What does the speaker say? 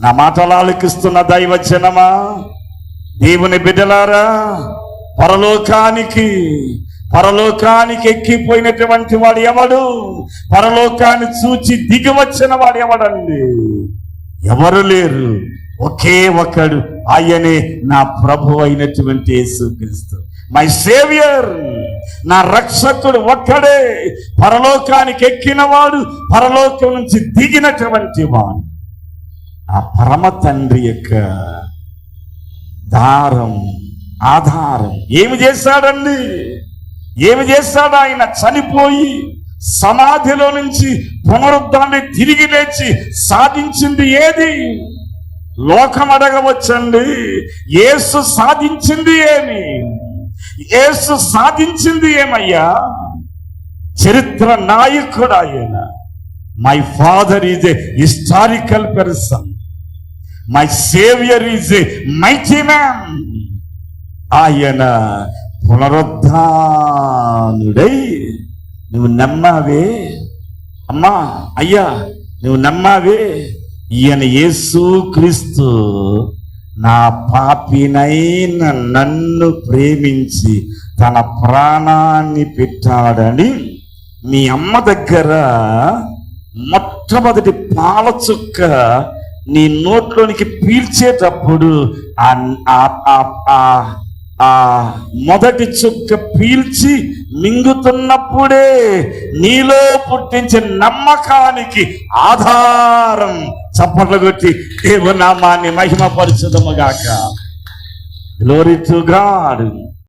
నా మాటలు ఆలకిస్తున్న దైవజనమా, దేవుని బిడ్డలారా, పరలోకానికి ఎక్కిపోయినటువంటి వాడు ఎవడు? పరలోకాన్ని చూచి దిగి వచ్చిన వాడు ఎవడండి? ఎవరు లేరు, ఒకే ఒకడు, ఆయనే నా ప్రభు అయినటువంటి యేసుక్రీస్తు, మై సేవియర్, నా రక్షకుడు ఒక్కడే. పరలోకానికి ఎక్కినవాడు, పరలోకం నుంచి దిగినటువంటి వాడు ఆ పరమ తండ్రి యొక్క ఆధారం. ఏమి చేశాడండి? ఏమి చేశాడు ఆయన? చనిపోయి సమాధిలో నుంచి పునరుద్ధాన్ని తిరిగి లేచి సాధించింది ఏది? లోకం అడగవచ్చండి, యేసు సాధించింది ఏమి? యేసు సాధించింది ఏమయ్యా? చరిత్ర నాయకుడు ఆయన. My father is a historical person, my saviour is a mighty man. ఆయన పునరుద్ధానుడై నువ్వు నమ్మావే అమ్మా, అయ్యా నువ్వు నమ్మావే, ఈయన యేసుక్రీస్తు నా పాపినైన నన్ను ప్రేమించి తన ప్రాణాన్ని పెట్టాడని మీ అమ్మ దగ్గర మొట్టమొదటి పాల చుక్క నీ నోట్లోనికి పీల్చేటప్పుడు ఆ మొదటి చుక్క పీల్చి మింగుతున్నప్పుడే నీలో పుట్టించే నమ్మకానికి ఆధారం. చప్పట్లు కొట్టి దేవునామాన్ని మహిమపరచుదముగాక. Glory to God.